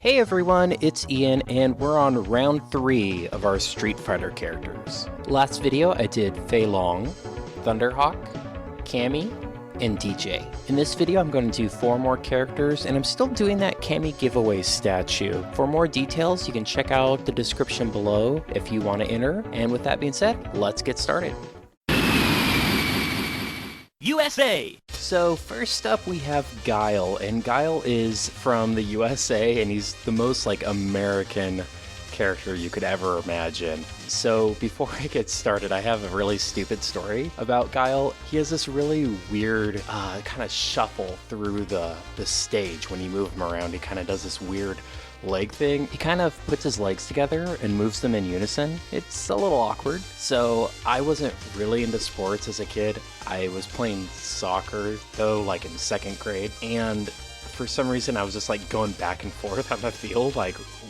Hey everyone, it's Ian, and we're on round 3 of our Street Fighter characters. Last video I did Fei Long, Thunderhawk, Cammy, and DJ. In this video I'm going to do 4 more characters, and I'm still doing that Cammy giveaway statue. For more details, you can check out the description below if you want to enter, and with that being said, let's get started. USA! So first up we have Guile, and Guile is from the USA, and he's the most American character you could ever imagine. So before I get started, I have a really stupid story about Guile. He has this really weird kind of shuffle through the stage when you move him around. He kind of does this weird leg thing. He kind of puts his legs together and moves them in unison. It's a little awkward. So I wasn't really into sports as a kid. I was playing soccer though, like in 2nd grade, and for some reason I was just going back and forth on the field,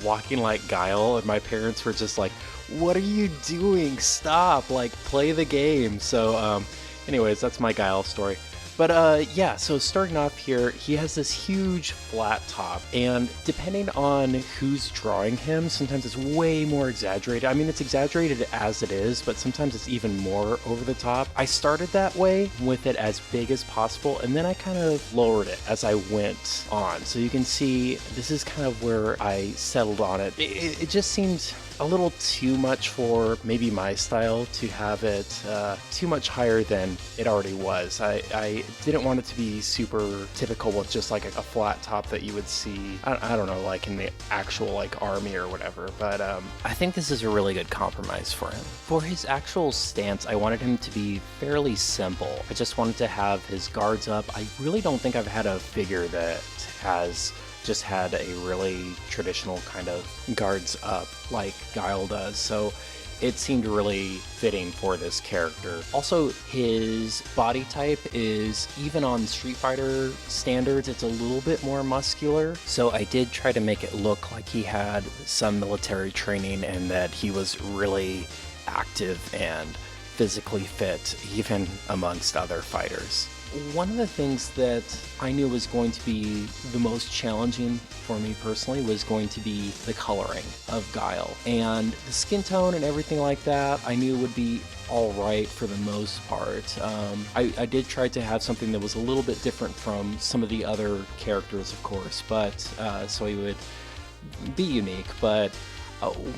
walking like Guile, and my parents were just like, "What are you doing? Stop, play the game." So anyways, that's my Guile story. But yeah, so starting off here, he has this huge flat top, and depending on who's drawing him, sometimes it's way more exaggerated. I mean, it's exaggerated as it is, but sometimes it's even more over the top. I started that way with it as big as possible, and then I kind of lowered it as I went on. So you can see this is kind of where I settled on it. It just seemed a little too much for maybe my style to have it too much higher than it already was. I didn't want it to be super typical with just a flat top that you would see, I don't know, in the actual army or whatever, but I think this is a really good compromise for him. For his actual stance, I wanted him to be fairly simple. I just wanted to have his guards up. I really don't think I've had a figure that has just had a really traditional kind of guards up like Guile does, so it seemed really fitting for this character. Also, his body type is, even on Street Fighter standards, it's a little bit more muscular, so I did try to make it look like he had some military training and that he was really active and physically fit, even amongst other fighters. One of the things that I knew was going to be the most challenging for me personally was going to be the coloring of Guile. And the skin tone and everything like that, I knew would be alright for the most part. I did try to have something that was a little bit different from some of the other characters, of course, but so he would be unique. But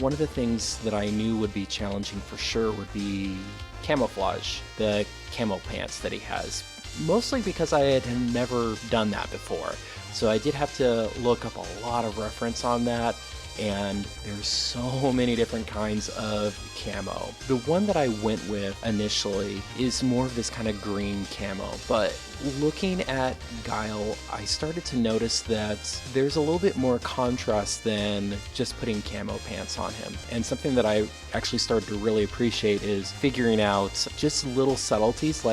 one of the things that I knew would be challenging for sure would be camouflage, the camo pants that he has. Mostly because I had never done that before. So I did have to look up a lot of reference on that, and there's so many different kinds of camo. The one that I went with initially is more of this kind of green camo, but looking at Guile, I started to notice that there's a little bit more contrast than just putting camo pants on him. And something that I actually started to really appreciate is figuring out just little subtleties,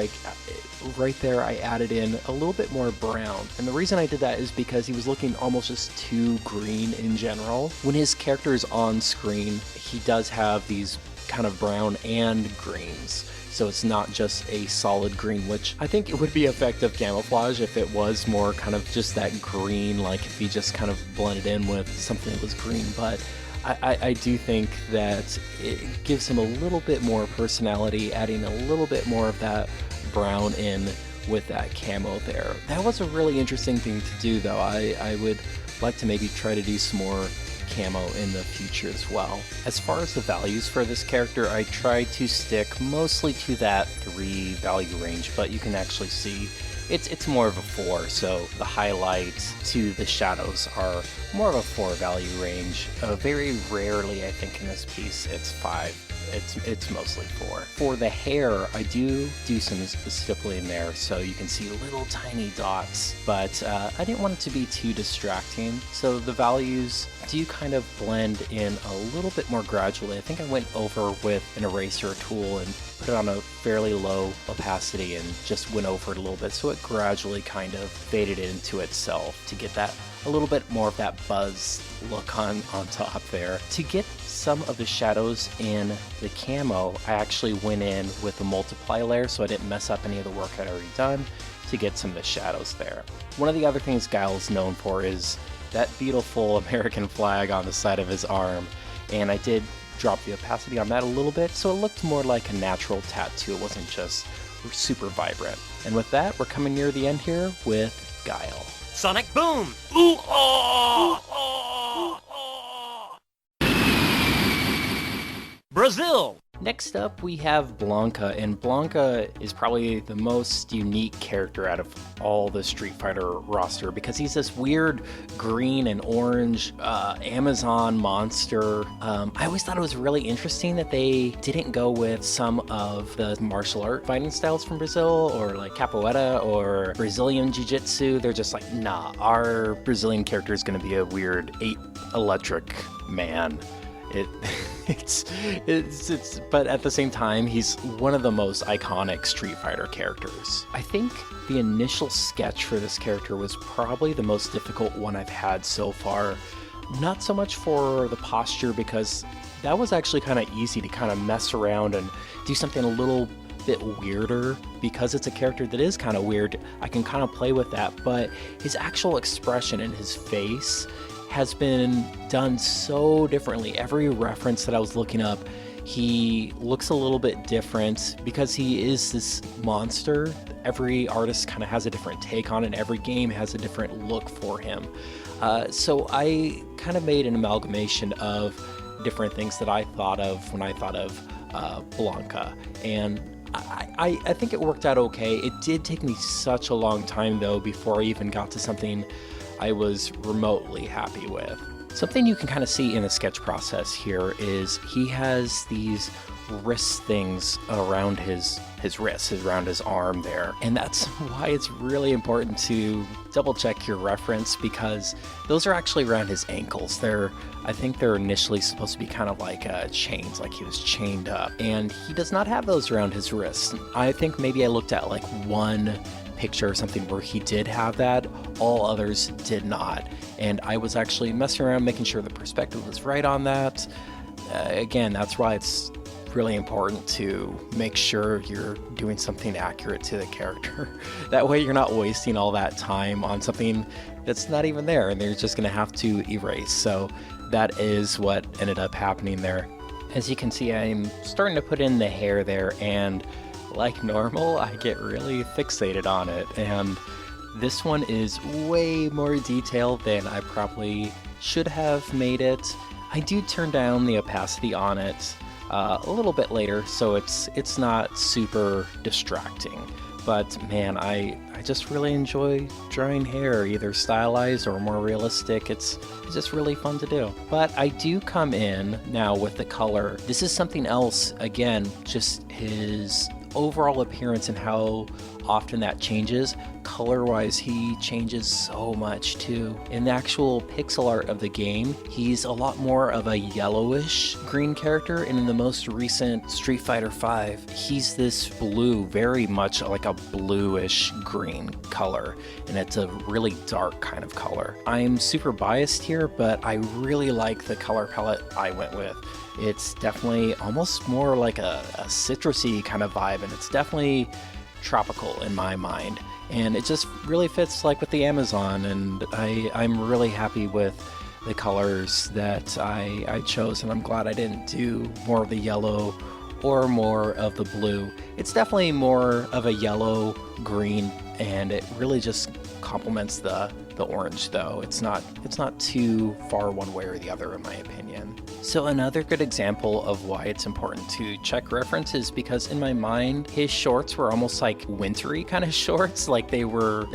right there I added in a little bit more brown. And the reason I did that is because he was looking almost just too green in general. When his character is on screen, he does have these kind of brown and greens. So it's not just a solid green, which I think it would be effective camouflage if it was more kind of just that green, if he just kind of blended in with something that was green. But I do think that it gives him a little bit more personality, adding a little bit more of that brown in with that camo there. That was a really interesting thing to do though. I would like to maybe try to do some more camo in the future as well. As far as the values for this character, I tried to stick mostly to that 3 value range, but you can actually see it's more of a 4, so the highlights to the shadows are more of a 4 value range. Very rarely, I think in this piece, it's 5. It's mostly 4. For the hair, I do some stippling there, so you can see little tiny dots, but I didn't want it to be too distracting, so the values do kind of blend in a little bit more gradually. I think I went over with an eraser tool and put it on a fairly low opacity and just went over it a little bit, so it gradually kind of faded into itself to get that a little bit more of that buzz look on top there. To get some of the shadows in the camo, I actually went in with a multiply layer so I didn't mess up any of the work I'd already done to get some of the shadows there. One of the other things Guile is known for is that beautiful American flag on the side of his arm, and I did drop the opacity on that a little bit, so it looked more like a natural tattoo. It wasn't just super vibrant. And with that, we're coming near the end here with Guile. Sonic Boom! Ooh, oh, oh, oh. Brazil! Next up, we have Blanca, and Blanca is probably the most unique character out of all the Street Fighter roster because he's this weird green and orange Amazon monster. I always thought it was really interesting that they didn't go with some of the martial art fighting styles from Brazil, or like capoeira or Brazilian jiu-jitsu. They're just like, nah, our Brazilian character is going to be a weird ape electric man. But at the same time, he's one of the most iconic Street Fighter characters. I think the initial sketch for this character was probably the most difficult one I've had so far. Not so much for the posture, because that was actually kind of easy to kind of mess around and do something a little bit weirder. Because it's a character that is kind of weird, I can kind of play with that, but his actual expression in his face has been done so differently. Every reference that I was looking up, he looks a little bit different because he is this monster. Every artist kind of has a different take on it. Every game has a different look for him. So I kind of made an amalgamation of different things that I thought of when I thought of Blanca. And I think it worked out okay. It did take me such a long time, though, before I even got to something I was remotely happy with. Something you can kind of see in the sketch process here is he has these wrist things around his wrist, around his arm there. And that's why it's really important to double check your reference, because those are actually around his ankles. I think they're initially supposed to be kind of like chains, like he was chained up. And he does not have those around his wrists. I think maybe I looked at like one picture or something where he did have that, all others did not. And I was actually messing around making sure the perspective was right on that. Again, that's why it's really important to make sure you're doing something accurate to the character. That way you're not wasting all that time on something that's not even there and they're just going to have to erase. So that is what ended up happening there. As you can see, I'm starting to put in the hair there, and like normal, I get really fixated on it, and this one is way more detailed than I probably should have made it. I do turn down the opacity on it a little bit later, so it's not super distracting. But man, I just really enjoy drawing hair, either stylized or more realistic. It's just really fun to do. But I do come in now with the color. This is something else, again, just his overall appearance and how often that changes. Color-wise, he changes so much too. In the actual pixel art of the game, he's a lot more of a yellowish green character, and in the most recent Street Fighter V, he's this blue, very much like a bluish green color, and it's a really dark kind of color. I'm super biased here, but I really like the color palette I went with. It's definitely almost more like a citrusy kind of vibe, and it's definitely tropical in my mind, and it just really fits like with the Amazon, and I'm really happy with the colors that I chose, and I'm glad I didn't do more of the yellow or more of the blue. It's definitely more of a yellow green, and it really just complements the orange, though. It's not too far one way or the other, in my opinion. So another good example of why it's important to check references, because in my mind, his shorts were almost like wintry kind of shorts. Like they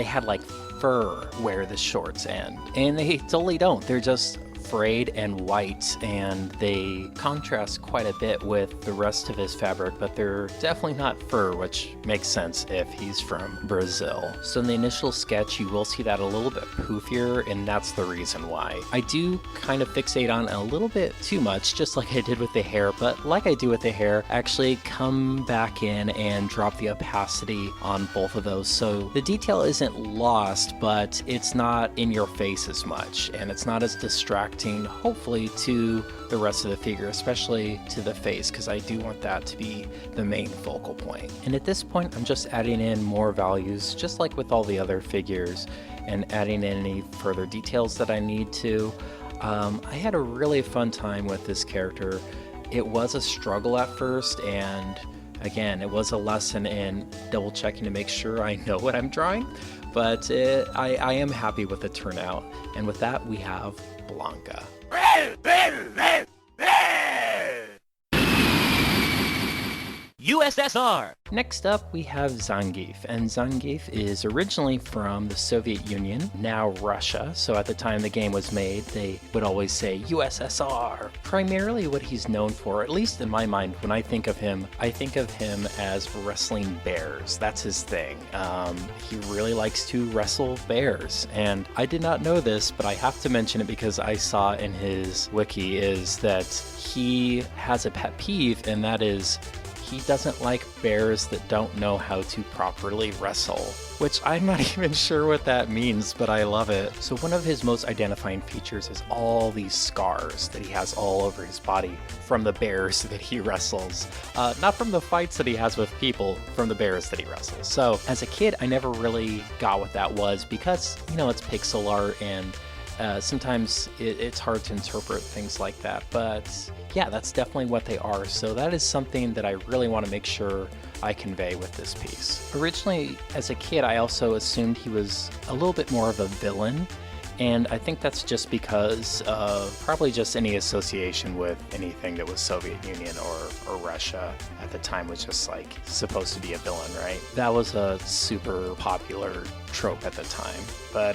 had like fur where the shorts end, and they totally don't. They're just frayed and white, and they contrast quite a bit with the rest of his fabric, but they're definitely not fur, which makes sense if he's from Brazil. So in the initial sketch, you will see that a little bit poofier, and that's the reason why. I do kind of fixate on a little bit too much, just like I did with the hair, but like I do with the hair, actually come back in and drop the opacity on both of those. So the detail isn't lost, but it's not in your face as much, and it's not as distracting connecting, hopefully, to the rest of the figure, especially to the face, because I do want that to be the main focal point. And at this point, I'm just adding in more values, just like with all the other figures, and adding in any further details that I need to. I had a really fun time with this character. It was a struggle at first, and again, it was a lesson in double checking to make sure I know what I'm drawing, but I am happy with the turnout. And with that, we have Blanca. USSR. Next up, we have Zangief, and Zangief is originally from the Soviet Union, now Russia, so at the time the game was made, they would always say USSR. Primarily what he's known for, at least in my mind, when I think of him as wrestling bears. That's his thing. He really likes to wrestle bears, and I did not know this, but I have to mention it because I saw in his wiki, is that he has a pet peeve, and that is he doesn't like bears that don't know how to properly wrestle, which I'm not even sure what that means, but I love it. So one of his most identifying features is all these scars that he has all over his body from the bears that he wrestles. Not from the fights that he has with people, from the bears that he wrestles. So as a kid, I never really got what that was because, you know, it's pixel art and sometimes it's hard to interpret things like that, but yeah, that's definitely what they are. So that is something that I really want to make sure I convey with this piece. Originally, as a kid, I also assumed he was a little bit more of a villain, and I think that's just because of probably just any association with anything that was Soviet Union or Russia at the time was just like supposed to be a villain, right? That was a super popular trope at the time. But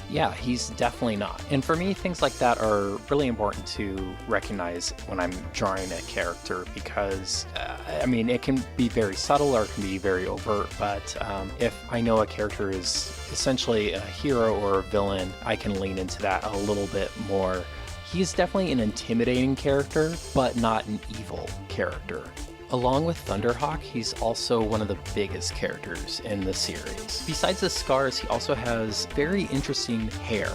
yeah, he's definitely not. And for me, things like that are really important to recognize when I'm drawing a character because, I mean, it can be very subtle or it can be very overt, but if I know a character is essentially a hero or a villain, I can lean into that a little bit more. He's definitely an intimidating character, but not an evil character. Along with Thunderhawk, he's also one of the biggest characters in the series. Besides the scars, he also has very interesting hair.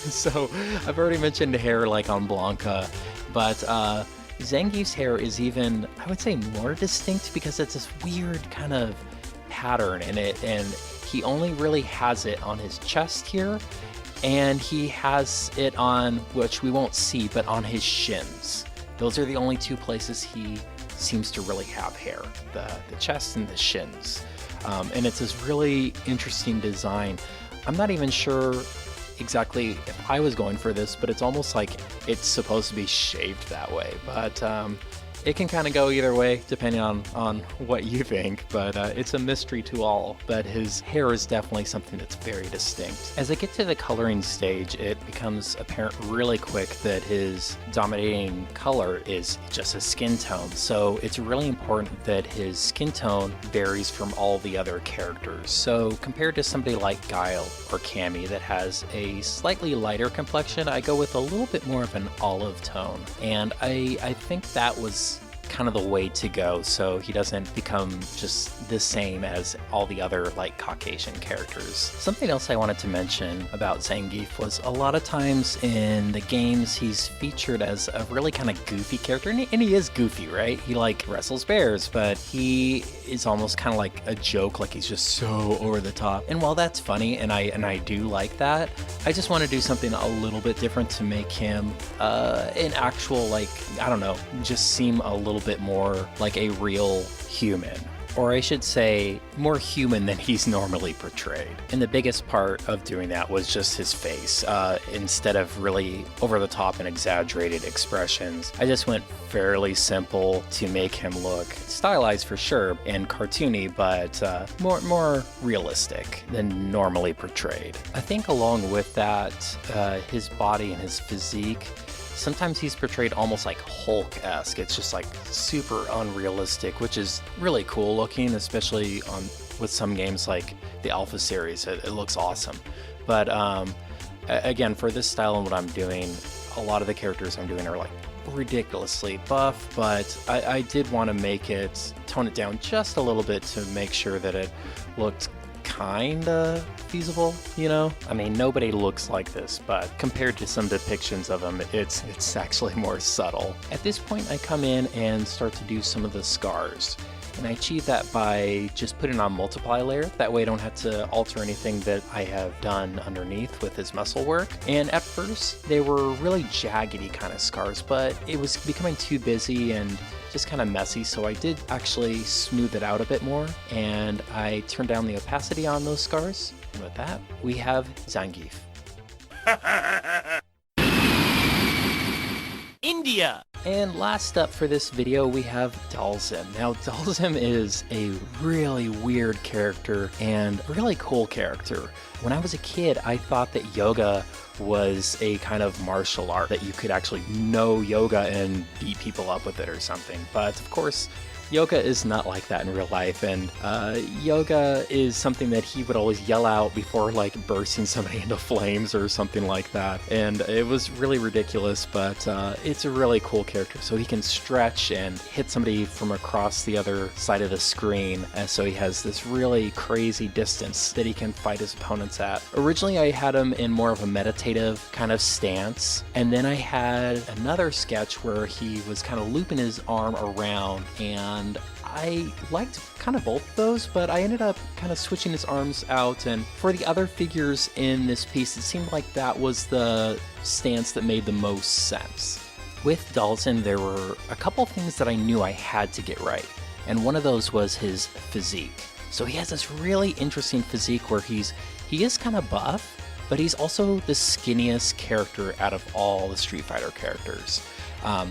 So I've already mentioned hair like on Blanca, but Zangief's hair is even, I would say, more distinct because it's this weird kind of pattern in it, and he only really has it on his chest here, and he has it on, which we won't see, but on his shins. Those are the only two places he seems to really have hair, the chest and the shins. And it's this really interesting design. I'm not even sure exactly if I was going for this, but it's almost like it's supposed to be shaved that way. But it can kind of go either way depending on what you think, but it's a mystery to all. But his hair is definitely something that's very distinct. As I get to the coloring stage, it becomes apparent really quick that his dominating color is just his skin tone. So it's really important that his skin tone varies from all the other characters. So compared to somebody like Guile or Cammy that has a slightly lighter complexion, I go with a little bit more of an olive tone. And I think that was kind of the way to go, so he doesn't become just the same as all the other like Caucasian characters. Something else I wanted to mention about Zangief was a lot of times in the games he's featured as a really kind of goofy character, and he is goofy, right? He like wrestles bears, but he is almost kind of like a joke, like he's just so over the top. And while that's funny, and I do like that, I just want to do something a little bit different to make him an actual, like, I don't know, just seem a little bit more like a real human. Or I should say, more human than he's normally portrayed. And the biggest part of doing that was just his face. Instead of really over-the-top and exaggerated expressions, I just went fairly simple to make him look stylized for sure and cartoony, but more realistic than normally portrayed. I think along with that, his body and his physique, sometimes he's portrayed almost like Hulk-esque. It's just like super unrealistic, which is really cool looking, especially with some games like the Alpha series. It looks awesome. But again, for this style and what I'm doing, a lot of the characters I'm doing are like ridiculously buff, but I did want to tone it down just a little bit to make sure that it looked kinda feasible, you know? I mean, nobody looks like this, but compared to some depictions of him, it's actually more subtle. At this point, I come in and start to do some of the scars. And I achieve that by just putting on multiply layer. That way I don't have to alter anything that I have done underneath with his muscle work. And at first, they were really jaggedy kind of scars, but it was becoming too busy and just kind of messy, so I did actually smooth it out a bit more, and I turned down the opacity on those scars. And with that, we have Zangief. India. And last up for this video, we have Dalton. Now, Dalton is a really weird character and really cool character. When I was a kid, I thought that yoga was a kind of martial art, that you could actually know yoga and beat people up with it or something. But of course, yoga is not like that in real life, and yoga is something that he would always yell out before like bursting somebody into flames or something like that. And it was really ridiculous, but it's a really cool character. So he can stretch and hit somebody from across the other side of the screen, and so he has this really crazy distance that he can fight his opponents at. Originally I had him in more of a meditative kind of stance, and then I had another sketch where he was kind of looping his arm around, and I liked kind of both of those, but I ended up kind of switching his arms out, and for the other figures in this piece, it seemed like that was the stance that made the most sense. With Dalton, there were a couple things that I knew I had to get right, and one of those was his physique. So he has this really interesting physique where he is kind of buff, but he's also the skinniest character out of all the Street Fighter characters.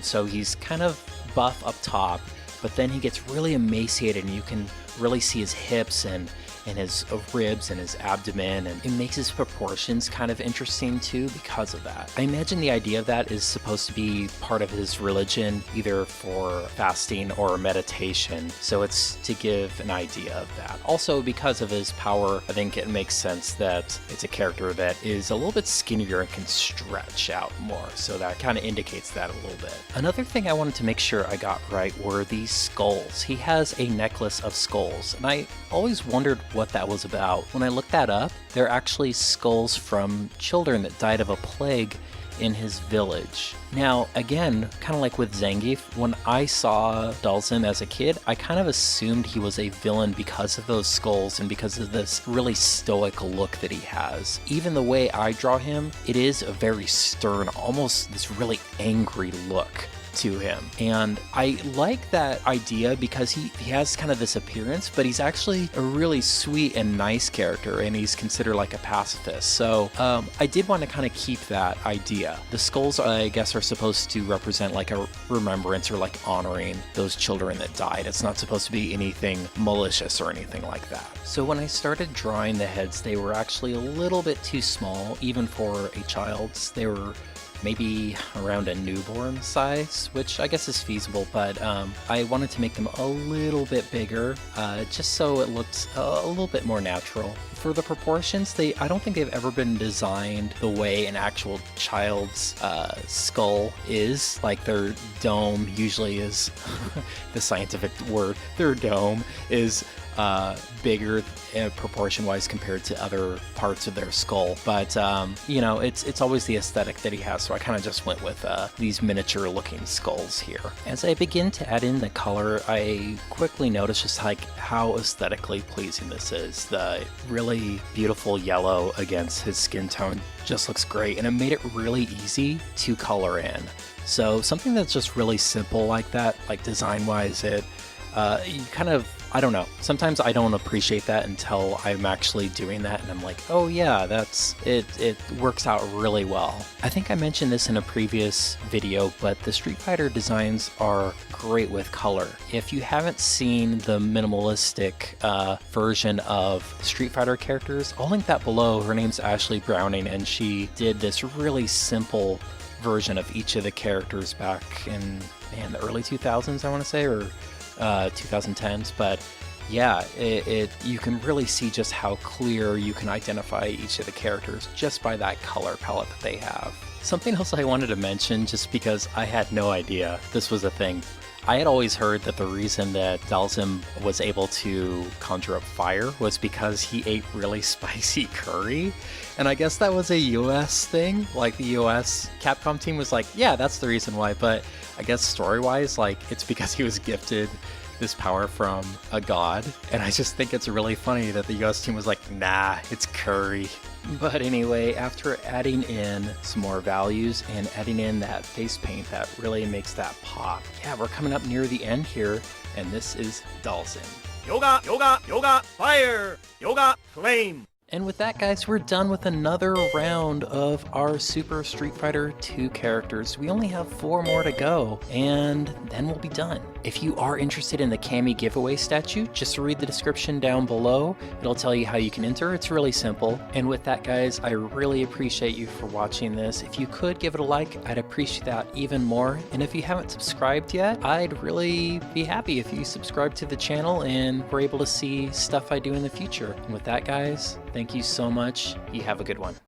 So he's kind of buff up top, but then he gets really emaciated and you can really see his hips and his ribs and his abdomen, and it makes his proportions kind of interesting too because of that. I imagine the idea of that is supposed to be part of his religion, either for fasting or meditation, so it's to give an idea of that. Also, because of his power, I think it makes sense that it's a character that is a little bit skinnier and can stretch out more, so that kind of indicates that a little bit. Another thing I wanted to make sure I got right were these skulls. He has a necklace of skulls, and I always wondered what that was about. When I looked that up, they're actually skulls from children that died of a plague in his village. Now, again, kind of like with Zangief, when I saw Dalton as a kid, I kind of assumed he was a villain because of those skulls and because of this really stoic look that he has. Even the way I draw him, it is a very stern, almost this really angry look to him, and I like that idea because he has kind of this appearance, but he's actually a really sweet and nice character, and he's considered like a pacifist. So I did want to kind of keep that idea. The skulls, I guess, are supposed to represent like a remembrance or like honoring those children that died. It's not supposed to be anything malicious or anything like that. So when I started drawing the heads, they were actually a little bit too small, even for a child's. They were maybe around a newborn size, which I guess is feasible, but I wanted to make them a little bit bigger, just so it looked a little bit more natural. For the proportions, I don't think they've ever been designed the way an actual child's skull is. Like their dome usually is, the scientific word, their dome is bigger proportion-wise compared to other parts of their skull, but you know, it's always the aesthetic that he has, so I kind of just went with these miniature-looking skulls here. As I begin to add in the color, I quickly noticed just like how aesthetically pleasing this is. The really beautiful yellow against his skin tone just looks great, and it made it really easy to color in. So something that's just really simple like that, like design-wise, you kind of, I don't know, sometimes I don't appreciate that until I'm actually doing that and I'm like, oh yeah, it works out really well. I think I mentioned this in a previous video, but the Street Fighter designs are great with color. If you haven't seen the minimalistic version of Street Fighter characters, I'll link that below. Her name's Ashley Browning, and she did this really simple version of each of the characters back in, man, the early 2000s, I want to say, or 2010s, but yeah, you can really see just how clear you can identify each of the characters just by that color palette that they have. Something else I wanted to mention, just because I had no idea this was a thing. I had always heard that the reason that Dalton was able to conjure up fire was because he ate really spicy curry. And I guess that was a US thing. Like the US Capcom team was like, yeah, that's the reason why. But I guess story-wise, like it's because he was gifted this power from a god. And I just think it's really funny that the US team was like, nah, it's curry. But anyway, after adding in some more values and adding in that face paint that really makes that pop, yeah, we're coming up near the end here, and this is Dalton. Yoga, yoga, yoga, fire! Yoga, flame! And with that, guys, we're done with another round of our Super Street Fighter 2 characters. We only have 4 more to go, and then we'll be done. If you are interested in the Cammy giveaway statue, just read the description down below. It'll tell you how you can enter. It's really simple. And with that, guys, I really appreciate you for watching this. If you could give it a like, I'd appreciate that even more. And if you haven't subscribed yet, I'd really be happy if you subscribe to the channel and were able to see stuff I do in the future. And with that, guys, thank you so much. You have a good one.